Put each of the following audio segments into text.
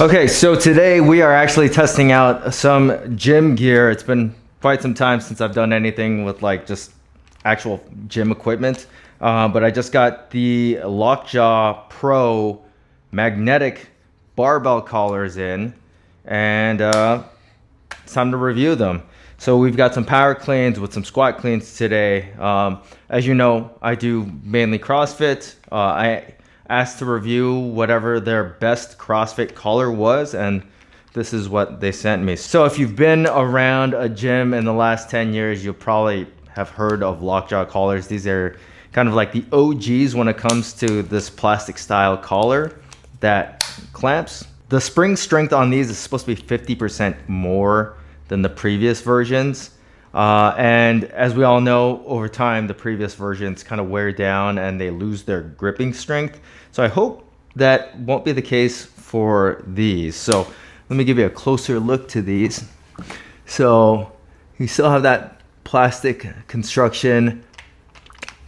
Okay, so today we are actually testing out some gym gear. It's been quite some time since I've done anything with like just actual gym equipment. But I just got the LOCKJAW Pro magnetic barbell collars in, and it's time to review them. So we've got some power cleans with some squat cleans today. As you know, I do mainly CrossFit. I asked to review whatever their best CrossFit collar was, and this is what they sent me. So if you've been around a gym in the last 10 years, you'll probably have heard of LOCKJAW collars. These are kind of like the OGs when it comes to this plastic style collar that clamps. The spring strength on these is supposed to be 50% more than the previous versions. And as we all know, over time, the previous versions kind of wear down and they lose their gripping strength. So I hope that won't be the case for these. So let me give you a closer look to these. So you still have that plastic construction,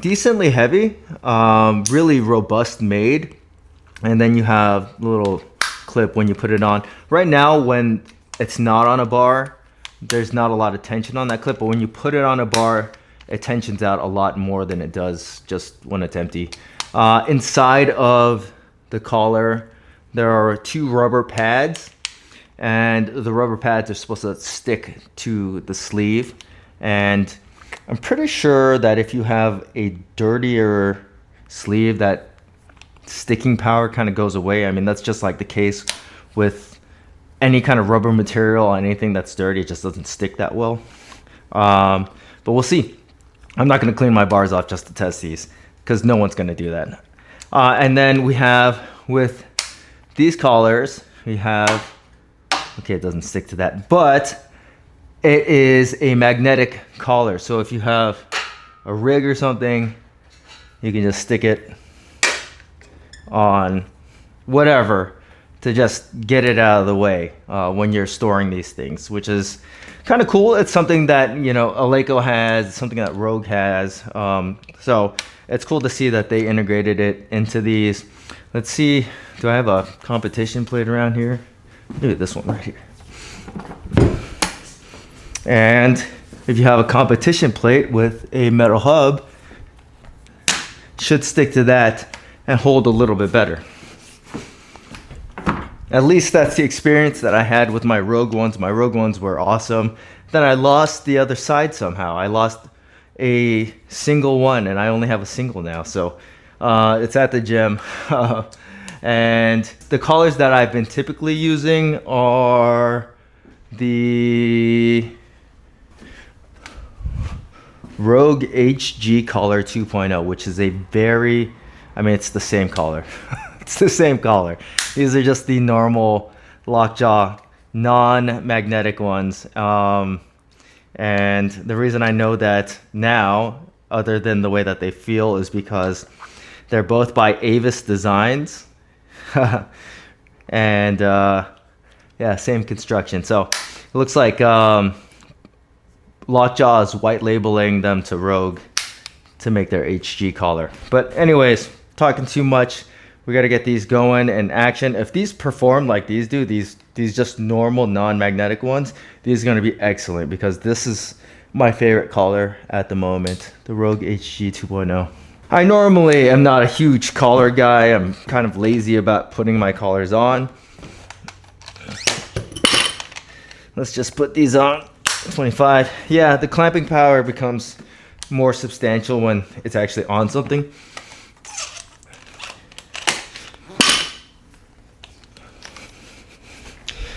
decently heavy, really robust made. And then you have a little clip when you put it on. Right now, when it's not on a bar, there's not a lot of tension on that clip, but when you put it on a bar, it tensions out a lot more than it does just when it's empty. Inside of the collar, there are two rubber pads, and the rubber pads are supposed to stick to the sleeve. And I'm pretty sure that if you have a dirtier sleeve, that sticking power kind of goes away. I mean, that's just like the case with any kind of rubber material, anything that's dirty, it just doesn't stick that well. But we'll see. I'm not going to clean my bars off just to test these, because no one's going to do that. And then we have with these collars, we have, okay, it doesn't stick to that, but it is a magnetic collar. So if you have a rig or something, you can just stick it on whatever to just get it out of the way when you're storing these things, which is kind of cool. It's something that, you know, Eleiko has, something that Rogue has. So it's cool to see that they integrated it into these. Let's see, do I have a competition plate around here? Maybe this one right here. And if you have a competition plate with a metal hub, it should stick to that and hold a little bit better. At least that's the experience that I had with my Rogue ones. My Rogue ones were awesome. Then I lost the other side somehow. I lost a single one, and I only have a single now. So it's at the gym. And the collars that I've been typically using are the Rogue HG collar 2.0, which is a very, I mean, it's the same collar. It's the same collar. These are just the normal LOCKJAW non-magnetic ones. And the reason I know that now, other than the way that they feel, is because they're both by Avis Designs. And yeah, same construction. So it looks like LOCKJAW is white labeling them to Rogue to make their HG collar. But anyways, talking too much. We got to get these going in action. If these perform like these do, these just normal non-magnetic ones, these are going to be excellent, because this is my favorite collar at the moment, the Rogue HG 2.0. I normally am not a huge collar guy. I'm kind of lazy about putting my collars on. Let's just put these on. 25. Yeah, the clamping power becomes more substantial when it's actually on something.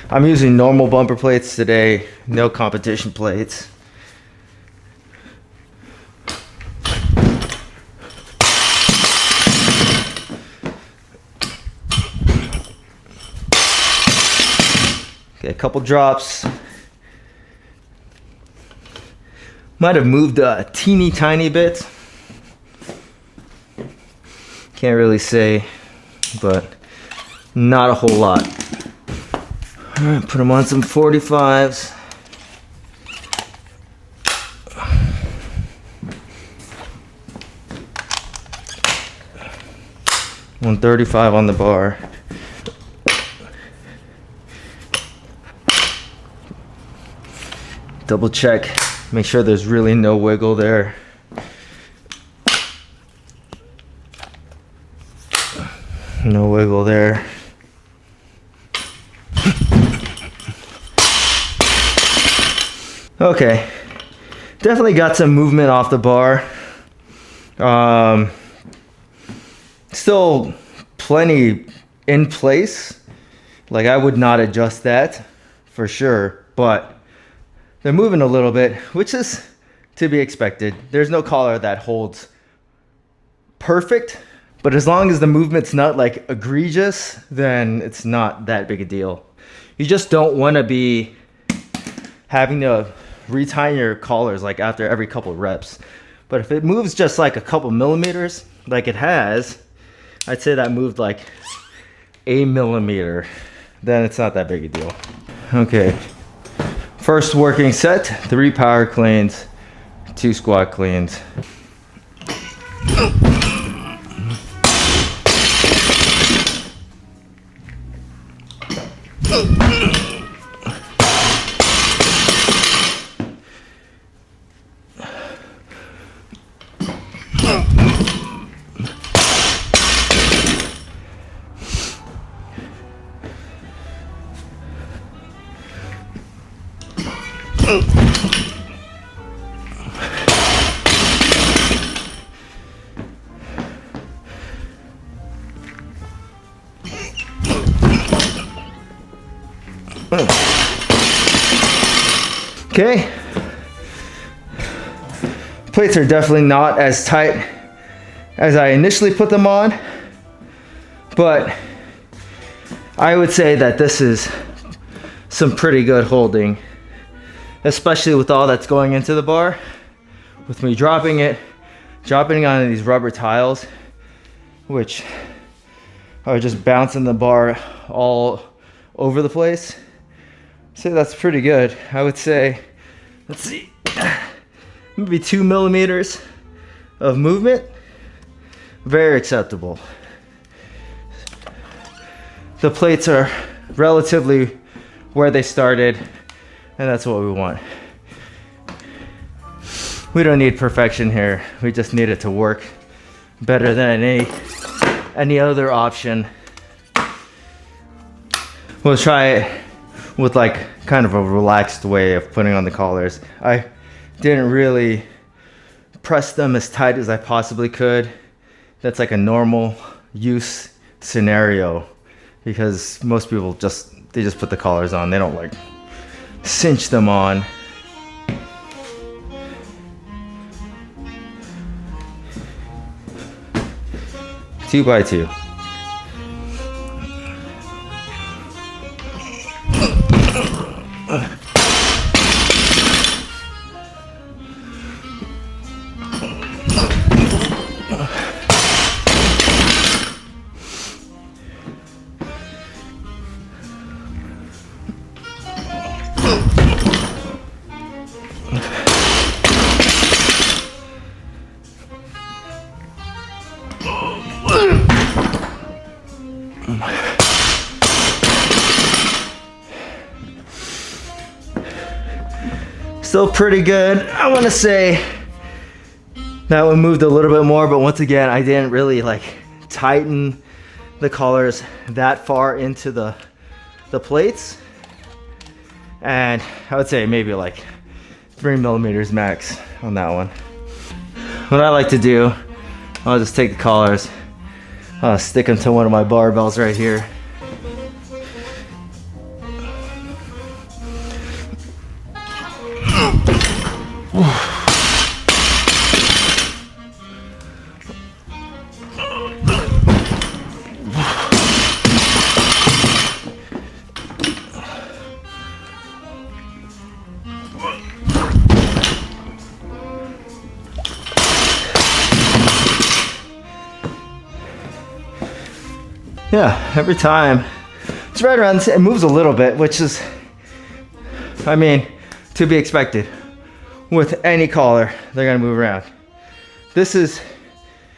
I'm using normal bumper plates today, no competition plates. Okay, a couple drops. Might have moved a teeny tiny bit. Can't really say, but not a whole lot. All right, put them on some 45s. 135 on the bar. Double check, make sure there's really no wiggle there. No wiggle there. Okay, definitely got some movement off the bar. Still plenty in place. Like, I would not adjust that for sure, but they're moving a little bit, which is to be expected. There's no collar that holds perfect, but as long as the movement's not like egregious, then it's not that big a deal. You just don't want to be having to retie your collars like after every couple reps. But if it moves just like a couple millimeters, like it has, I'd say that moved like a millimeter, then it's not that big a deal. Okay, first working set, 3 power cleans, 2 squat cleans. Okay, plates are definitely not as tight as I initially put them on, but I would say that this is some pretty good holding, especially with all that's going into the bar. With me dropping it on these rubber tiles, which are just bouncing the bar all over the place. So that's pretty good. I would say, let's see, maybe 2 millimeters of movement. Very acceptable. The plates are relatively where they started, and that's what we want. We don't need perfection here. We just need it to work better than any other option. We'll try it with like kind of a relaxed way of putting on the collars. I didn't really press them as tight as I possibly could. That's like a normal use scenario, because most people just put the collars on. They don't like cinch them on. Two by two. Still pretty good. I want to say that one moved a little bit more, but once again, I didn't really like tighten the collars that far into the plates. And I would say maybe like 3 millimeters max on that one. What I like to do, I'll just take the collars, stick them to one of my barbells right here. Yeah, every time it's right around, it moves a little bit, which is, I mean, to be expected. With any collar, they're gonna move around. This is,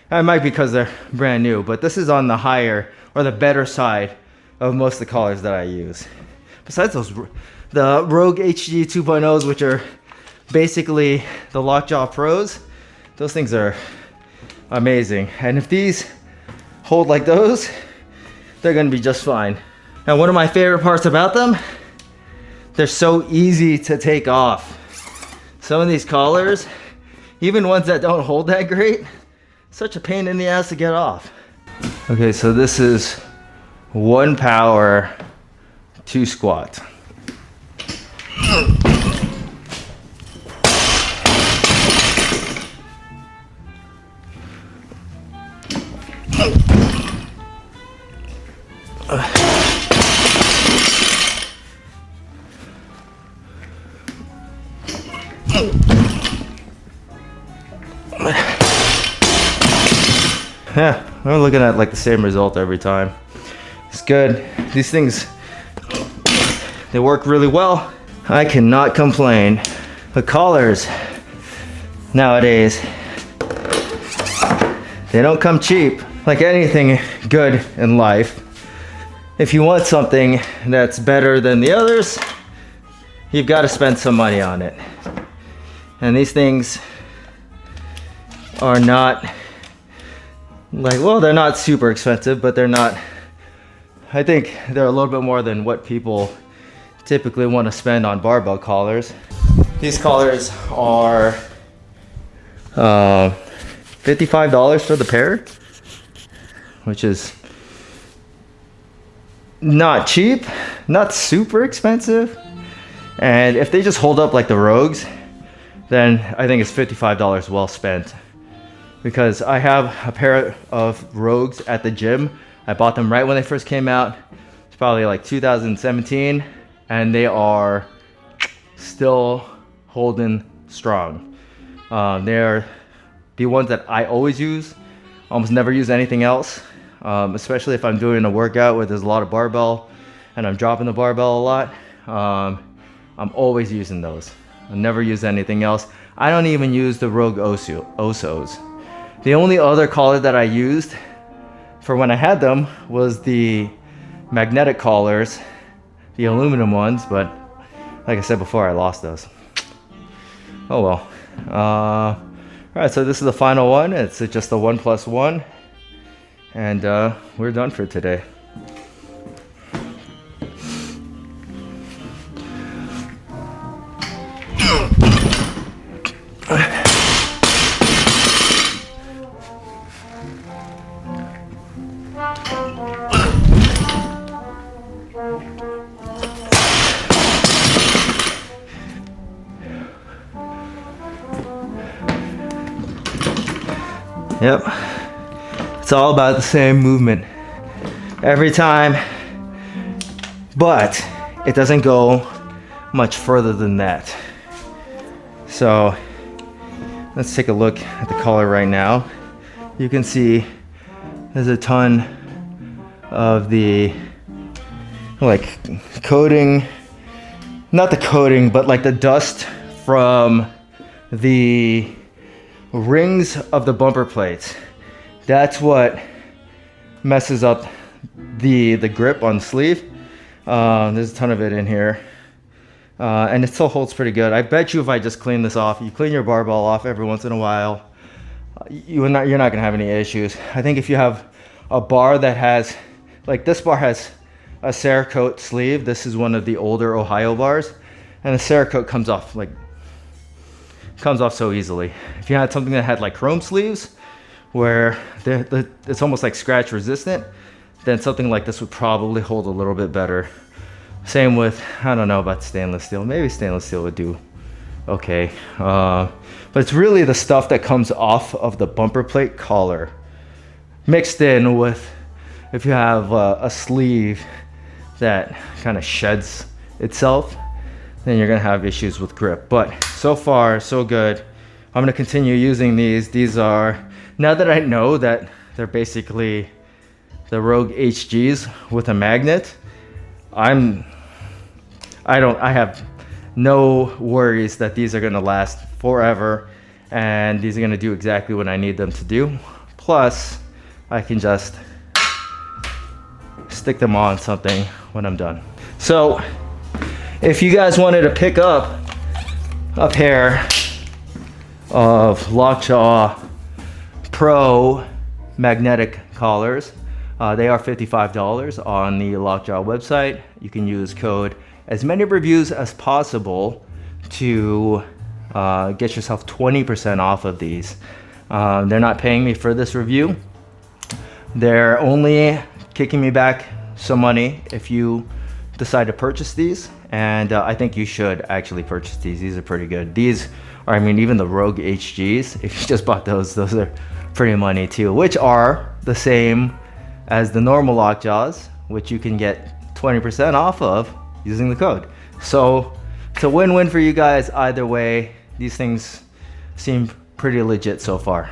it might be because they're brand new, but this is on the higher or the better side of most of the collars that I use. Besides those, the Rogue HD 2.0s, which are basically the LOCKJAW Pros, those things are amazing. And if these hold like those, they're gonna be just fine. And one of my favorite parts about them, they're so easy to take off. Some of these collars, even ones that don't hold that great, such a pain in the ass to get off. Okay, so this is 1 power, 2 squat. Yeah, I'm looking at like the same result every time. It's good. These things, they work really well. I cannot complain. The collars nowadays, they don't come cheap. Like anything good in life, if you want something that's better than the others, you've got to spend some money on it. And these things are not like, well, they're not super expensive, but they're not, I think they're a little bit more than what people typically want to spend on barbell collars. These collars are $55 for the pair, which is not cheap, not super expensive. And if they just hold up like the Rogues, then I think it's $55 well spent. Because I have a pair of Rogues at the gym. I bought them right when they first came out. It's probably like 2017, and they are still holding strong. They're the ones that I always use. Almost never use anything else, especially if I'm doing a workout where there's a lot of barbell and I'm dropping the barbell a lot. I'm always using those. I never use anything else. I don't even use the Rogue Osos. The only other collar that I used for when I had them was the magnetic collars, the aluminum ones, but like I said before, I lost those. Oh well. All right, so this is the final one. It's just a 1+1, and we're done for today. Yep, it's all about the same movement every time, but it doesn't go much further than that. So let's take a look at the collar right now. You can see there's a ton of the like coating, not the coating, but like the dust from the rings of the bumper plates. That's what messes up the grip on the sleeve. There's a ton of it in here, and it still holds pretty good. I bet you if I just clean this off, you clean your barbell off every once in a while, you're not gonna have any issues. I think if you have a bar that has, like this bar has a Cerakote sleeve. This is one of the older Ohio bars, and the Cerakote comes off so easily. If you had something that had like chrome sleeves where it's almost like scratch resistant, then something like this would probably hold a little bit better. Same with, I don't know about stainless steel. Maybe stainless steel would do okay. But it's really the stuff that comes off of the bumper plate collar mixed in with, if you have a sleeve that kind of sheds itself, then you're gonna have issues with grip. But so far, so good. I'm gonna continue using these. These are, now that I know that they're basically the Rogue HGs with a magnet, I have no worries that these are gonna last forever, and these are gonna do exactly what I need them to do. Plus, I can just stick them on something when I'm done. So, if you guys wanted to pick up a pair of LOCKJAW Pro magnetic collars. They are $55 on the LOCKJAW website. You can use code as many reviews as possible to get yourself 20% off of these. They're not paying me for this review. They're only kicking me back some money if you decide to purchase these, and I think you should actually purchase these. These are pretty good. These are, I mean, even the Rogue HGs, if you just bought those are pretty money too, which are the same as the normal LOCKJAWs, which you can get 20% off of using the code. So it's a win-win for you guys either way. These things seem pretty legit so far.